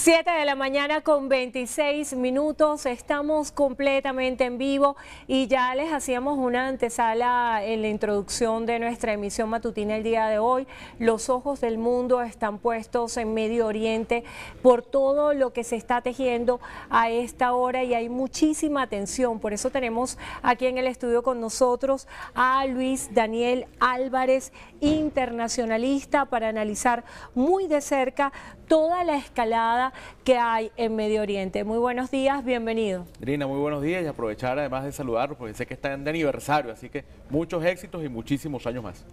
7 de la mañana con 26 minutos, estamos completamente en vivo y ya les hacíamos una antesala en la introducción de nuestra emisión matutina el día de hoy. Los ojos del mundo están puestos en Medio Oriente por todo lo que se está tejiendo a esta hora y hay muchísima atención. Por eso tenemos aquí en el estudio con nosotros a Luis Daniel Álvarez, internacionalista, para analizar muy de cerca toda la escalada que hay en Medio Oriente. Muy buenos días, bienvenido. Irina, muy buenos días y aprovechar además de saludarlos porque sé que están de aniversario, así que muchos éxitos y muchísimos años más.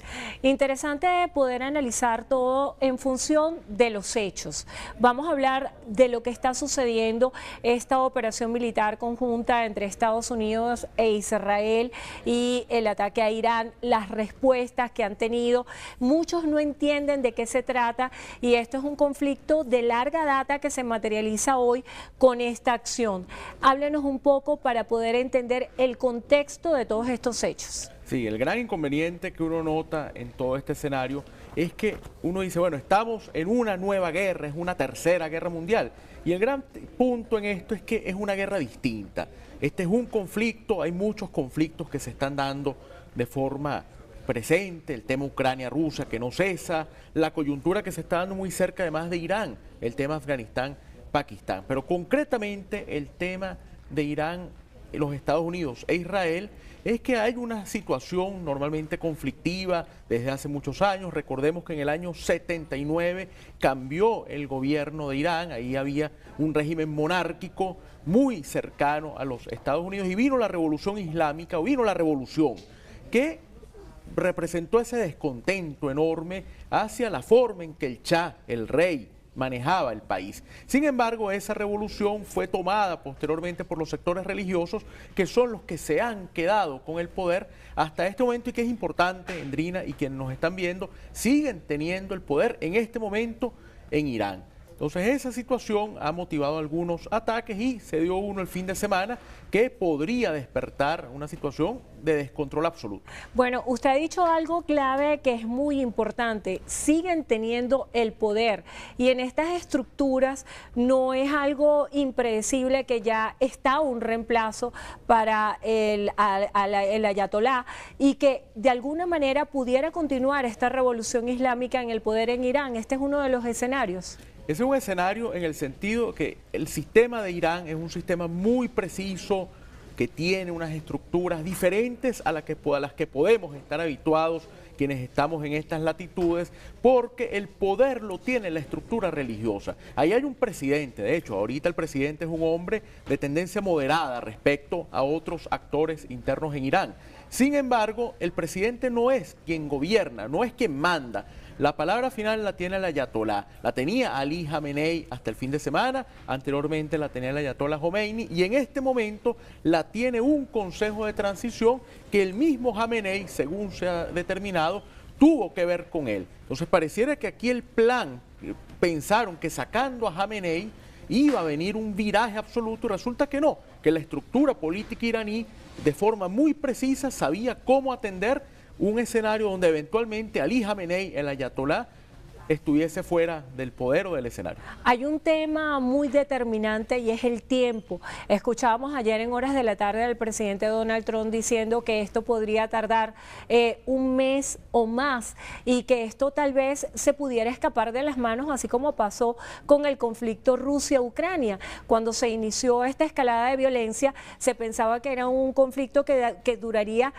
Interesante poder analizar todo en función de los hechos. Vamos a hablar de lo que está sucediendo, esta operación militar conjunta entre Estados Unidos e Israel y el ataque a Irán, las respuestas que han tenido. Muchos no entienden de qué se trata y esto es un conflicto de larga data que se materializa hoy con esta acción. Háblenos un poco para poder entender el contexto de todos estos hechos. Sí, el gran inconveniente que uno nota en todo este escenario es que uno dice, bueno, estamos en una nueva guerra, es una tercera guerra mundial. Y el gran punto en esto es que es una guerra distinta. Este es un conflicto, hay muchos conflictos que se están dando de forma presente, el tema Ucrania-Rusia que no cesa, la coyuntura que se está dando muy cerca además de Irán, el tema Afganistán-Pakistán. Pero concretamente el tema de Irán, los Estados Unidos e Israel es que hay una situación normalmente conflictiva desde hace muchos años. Recordemos que en el año 79 cambió el gobierno de Irán, ahí había un régimen monárquico muy cercano a los Estados Unidos y vino la revolución islámica, o vino la revolución que representó ese descontento enorme hacia la forma en que el Shah, el rey, manejaba el país. Sin embargo, esa revolución fue tomada posteriormente por los sectores religiosos, que son los que se han quedado con el poder hasta este momento y que es importante, Endrina, y quienes nos están viendo, siguen teniendo el poder en este momento en Irán. Entonces esa situación ha motivado algunos ataques y se dio uno el fin de semana que podría despertar una situación de descontrol absoluto. Bueno, usted ha dicho algo clave que es muy importante, siguen teniendo el poder y en estas estructuras no es algo impredecible que ya está un reemplazo para el ayatolá y que de alguna manera pudiera continuar esta revolución islámica en el poder en Irán. Este es uno de los escenarios. Ese es un escenario en el sentido que el sistema de Irán es un sistema muy preciso, que tiene unas estructuras diferentes a las que podemos estar habituados quienes estamos en estas latitudes, porque el poder lo tiene la estructura religiosa. Ahí hay un presidente, de hecho, ahorita el presidente es un hombre de tendencia moderada respecto a otros actores internos en Irán. Sin embargo, el presidente no es quien gobierna, no es quien manda. La palabra final la tiene el ayatolá, la tenía Ali Jamenei hasta el fin de semana, anteriormente la tenía el ayatolá Jomeini y en este momento la tiene un consejo de transición que el mismo Jamenei, según se ha determinado, tuvo que ver con él. Entonces pareciera que aquí el plan, pensaron que sacando a Jamenei iba a venir un viraje absoluto y resulta que no, que la estructura política iraní de forma muy precisa sabía cómo atender un escenario donde eventualmente Ali Jamenei, el ayatolá, estuviese fuera del poder o del escenario. Hay un tema muy determinante y es el tiempo. Escuchábamos ayer en horas de la tarde al presidente Donald Trump diciendo que esto podría tardar un mes o más y que esto tal vez se pudiera escapar de las manos, así como pasó con el conflicto Rusia-Ucrania. Cuando se inició esta escalada de violencia, se pensaba que era un conflicto que duraría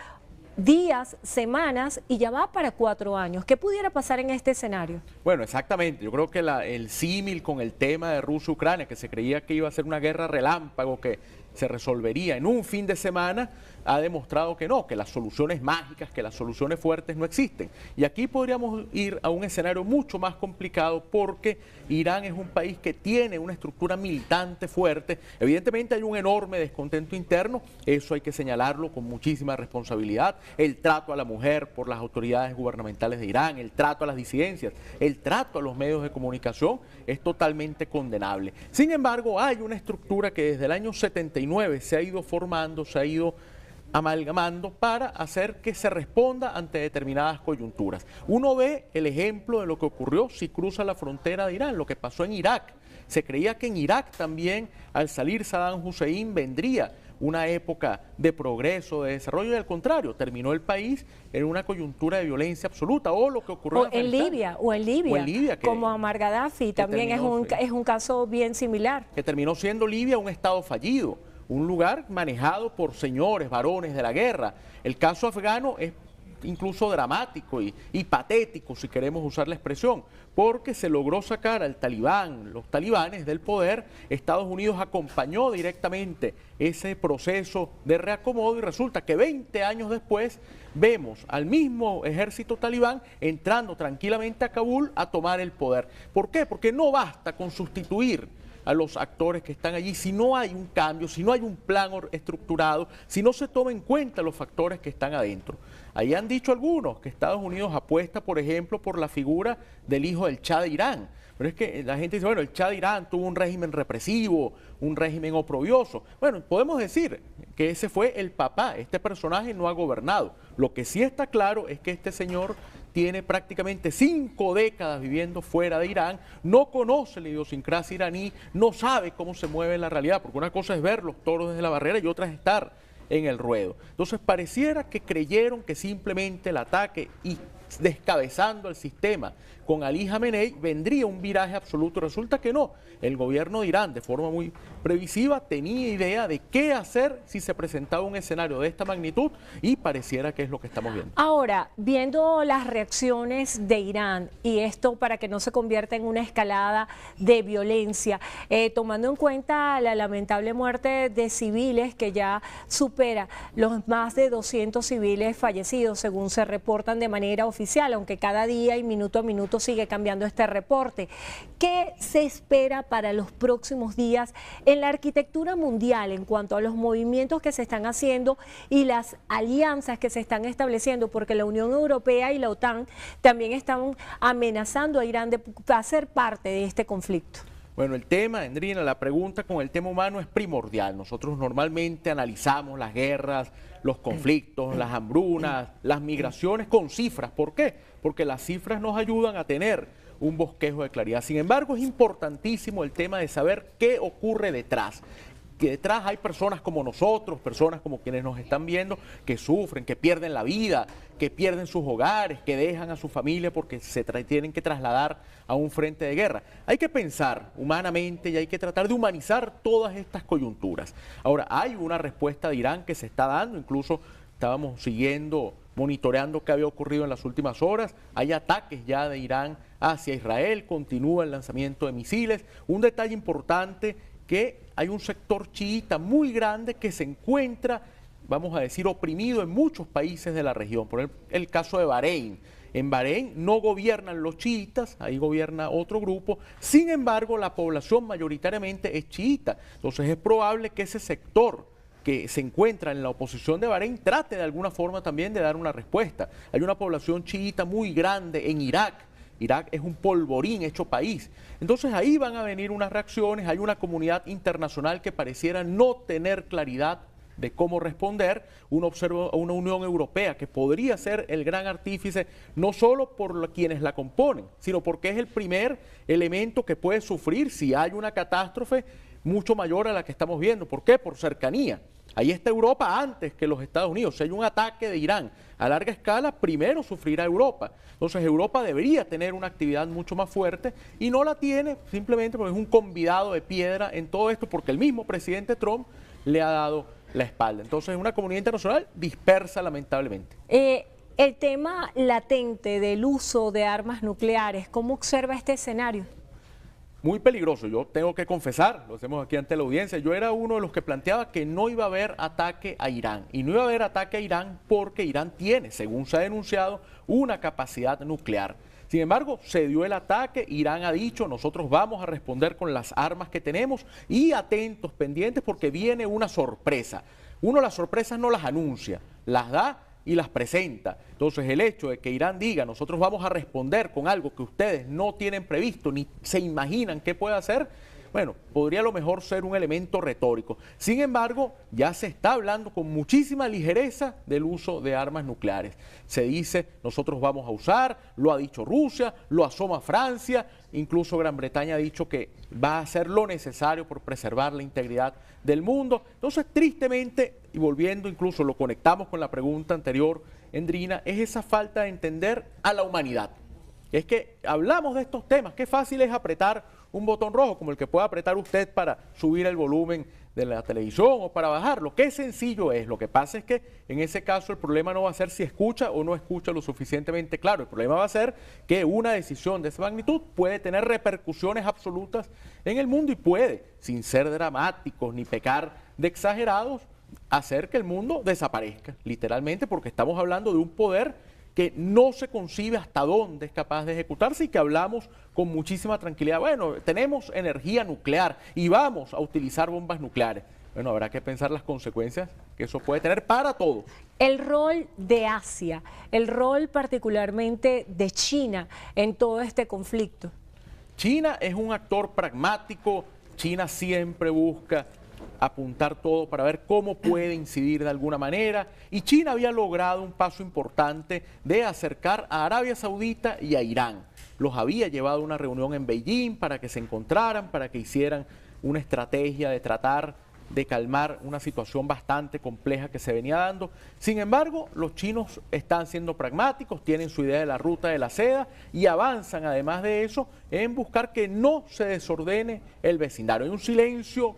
días, semanas y ya va para 4 años. ¿Qué pudiera pasar en este escenario? Bueno, exactamente. Yo creo que el símil con el tema de Rusia-Ucrania, que se creía que iba a ser una guerra relámpago que se resolvería en un fin de semana, ha demostrado que no, que las soluciones mágicas, que las soluciones fuertes no existen. Y aquí podríamos ir a un escenario mucho más complicado porque Irán es un país que tiene una estructura militante fuerte. Evidentemente hay un enorme descontento interno, eso hay que señalarlo con muchísima responsabilidad. El trato a la mujer por las autoridades gubernamentales de Irán, el trato a las disidencias, el trato a los medios de comunicación es totalmente condenable. Sin embargo, hay una estructura que desde el año 79 se ha ido formando, se ha ido amalgamando para hacer que se responda ante determinadas coyunturas. Uno ve el ejemplo de lo que ocurrió si cruza la frontera de Irán, lo que pasó en Irak. Se creía que en Irak también, al salir Saddam Hussein, vendría una época de progreso, de desarrollo, y al contrario, terminó el país en una coyuntura de violencia absoluta, o lo que ocurrió en Libia, como Muammar Gaddafi, también es un caso bien similar. Que terminó siendo Libia un estado fallido, un lugar manejado por señores, varones de la guerra. El caso afgano es incluso dramático y patético, si queremos usar la expresión, porque se logró sacar al talibán, los talibanes del poder. Estados Unidos acompañó directamente ese proceso de reacomodo y resulta que 20 años después vemos al mismo ejército talibán entrando tranquilamente a Kabul a tomar el poder. ¿Por qué? Porque no basta con sustituir a los actores que están allí si no hay un cambio, si no hay un plan estructurado, si no se toma en cuenta los factores que están adentro. Ahí han dicho algunos que Estados Unidos apuesta, por ejemplo, por la figura del hijo del Shah de Irán. Pero es que la gente dice, bueno, el Shah de Irán tuvo un régimen represivo, un régimen oprobioso. Bueno, podemos decir que ese fue el papá, este personaje no ha gobernado. Lo que sí está claro es que este señor tiene prácticamente 5 décadas viviendo fuera de Irán, no conoce la idiosincrasia iraní, no sabe cómo se mueve la realidad, porque una cosa es ver los toros desde la barrera y otra es estar en el ruedo. Entonces pareciera que creyeron que simplemente el ataque y descabezando el sistema con Ali Jamenei vendría un viraje absoluto. Resulta que no. El gobierno de Irán, de forma muy previsiva, tenía idea de qué hacer si se presentaba un escenario de esta magnitud y pareciera que es lo que estamos viendo. Ahora, viendo las reacciones de Irán y esto para que no se convierta en una escalada de violencia, tomando en cuenta la lamentable muerte de civiles que ya supera los más de 200 civiles fallecidos, según se reportan de manera oficial, aunque cada día y minuto a minuto sigue cambiando este reporte. ¿Qué se espera para los próximos días en la arquitectura mundial en cuanto a los movimientos que se están haciendo y las alianzas que se están estableciendo? Porque la Unión Europea y la OTAN también están amenazando a Irán de hacer parte de este conflicto. Bueno, el tema, Endrina, la pregunta con el tema humano es primordial. Nosotros normalmente analizamos las guerras, los conflictos, las hambrunas, las migraciones con cifras. ¿Por qué? Porque las cifras nos ayudan a tener un bosquejo de claridad. Sin embargo, es importantísimo el tema de saber qué ocurre detrás. Que detrás hay personas como nosotros, personas como quienes nos están viendo, que sufren, que pierden la vida, que pierden sus hogares, que dejan a su familia porque tienen que trasladar a un frente de guerra. Hay que pensar humanamente y hay que tratar de humanizar todas estas coyunturas. Ahora, hay una respuesta de Irán que se está dando, incluso estábamos siguiendo, monitoreando qué había ocurrido en las últimas horas. Hay ataques ya de Irán hacia Israel, continúa el lanzamiento de misiles. Un detalle importante, que hay un sector chiita muy grande que se encuentra, vamos a decir, oprimido en muchos países de la región. Por ejemplo, el caso de Bahrein. En Bahrein no gobiernan los chiitas, ahí gobierna otro grupo. Sin embargo, la población mayoritariamente es chiita. Entonces es probable que ese sector que se encuentra en la oposición de Bahrein trate de alguna forma también de dar una respuesta. Hay una población chiita muy grande en Irak. Irak es un polvorín hecho país. Entonces ahí van a venir unas reacciones, hay una comunidad internacional que pareciera no tener claridad de cómo responder, uno observa a una Unión Europea que podría ser el gran artífice, no solo por quienes la componen, sino porque es el primer elemento que puede sufrir si hay una catástrofe mucho mayor a la que estamos viendo. ¿Por qué? Por cercanía. Ahí está Europa antes que los Estados Unidos. Si hay un ataque de Irán a larga escala, primero sufrirá Europa. Entonces Europa debería tener una actividad mucho más fuerte y no la tiene simplemente porque es un convidado de piedra en todo esto, porque el mismo presidente Trump le ha dado la espalda. Entonces es una comunidad internacional dispersa, lamentablemente. El tema latente del uso de armas nucleares, ¿cómo observa este escenario? Muy peligroso. Yo tengo que confesar, lo hacemos aquí ante la audiencia, yo era uno de los que planteaba que no iba a haber ataque a Irán. Y no iba a haber ataque a Irán porque Irán tiene, según se ha denunciado, una capacidad nuclear. Sin embargo, se dio el ataque, Irán ha dicho, nosotros vamos a responder con las armas que tenemos y atentos, pendientes, porque viene una sorpresa. Uno las sorpresas no las anuncia, las da y las presenta. Entonces el hecho de que Irán diga, nosotros vamos a responder con algo que ustedes no tienen previsto ni se imaginan qué puede hacer, bueno, podría a lo mejor ser un elemento retórico. Sin embargo, ya se está hablando con muchísima ligereza del uso de armas nucleares. Se dice, nosotros vamos a usar, lo ha dicho Rusia, lo asoma Francia, incluso Gran Bretaña ha dicho que va a hacer lo necesario por preservar la integridad del mundo. Entonces, tristemente, y volviendo incluso, lo conectamos con la pregunta anterior, Endrina, es esa falta de entender a la humanidad. Es que hablamos de estos temas, qué fácil es apretar un botón rojo, como el que puede apretar usted para subir el volumen de la televisión o para bajarlo. Qué sencillo es. Lo que pasa es que en ese caso el problema no va a ser si escucha o no escucha lo suficientemente claro. El problema va a ser que una decisión de esa magnitud puede tener repercusiones absolutas en el mundo y puede, sin ser dramáticos ni pecar de exagerados, hacer que el mundo desaparezca, literalmente, porque estamos hablando de un poder que no se concibe hasta dónde es capaz de ejecutarse y que hablamos con muchísima tranquilidad. Bueno, tenemos energía nuclear y vamos a utilizar bombas nucleares. Bueno, habrá que pensar las consecuencias que eso puede tener para todos. El rol de Asia, el rol particularmente de China en todo este conflicto. China es un actor pragmático, China siempre busca apuntar todo para ver cómo puede incidir de alguna manera, y China había logrado un paso importante de acercar a Arabia Saudita y a Irán. Los había llevado a una reunión en Beijing para que se encontraran, para que hicieran una estrategia de tratar de calmar una situación bastante compleja que se venía dando. Sin embargo, los chinos están siendo pragmáticos, tienen su idea de la ruta de la seda y avanzan, además de eso, en buscar que no se desordene el vecindario. Hay un silencio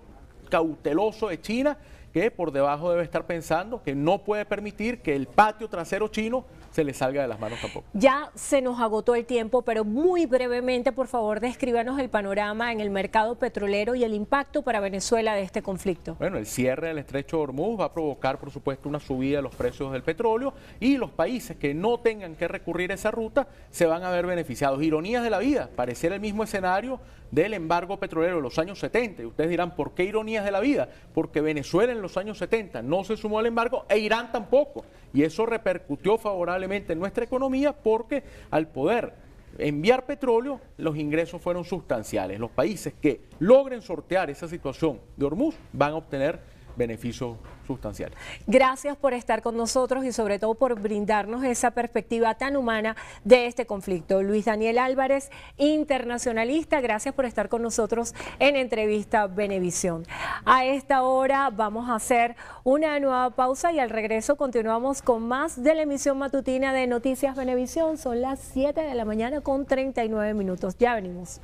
cauteloso de China que por debajo debe estar pensando que no puede permitir que el patio trasero chino se le salga de las manos tampoco. Ya se nos agotó el tiempo, pero muy brevemente, por favor, descríbanos el panorama en el mercado petrolero y el impacto para Venezuela de este conflicto. Bueno, el cierre del estrecho de Hormuz va a provocar, por supuesto, una subida de los precios del petróleo y los países que no tengan que recurrir a esa ruta se van a ver beneficiados. Ironías de la vida, pareciera el mismo escenario del embargo petrolero de los años 70. Y ustedes dirán, ¿por qué ironías de la vida? Porque Venezuela en los años 70 no se sumó al embargo e Irán tampoco. Y eso repercutió favorablemente en nuestra economía porque al poder enviar petróleo, los ingresos fueron sustanciales. Los países que logren sortear esa situación de Hormuz van a obtener beneficios sustanciales. Gracias por estar con nosotros y sobre todo por brindarnos esa perspectiva tan humana de este conflicto. Luis Daniel Álvarez, internacionalista, gracias por estar con nosotros en Entrevista Venevisión. A esta hora vamos a hacer una nueva pausa y al regreso continuamos con más de la emisión matutina de Noticias Venevisión. Son las 7 de la mañana con 39 minutos. Ya venimos.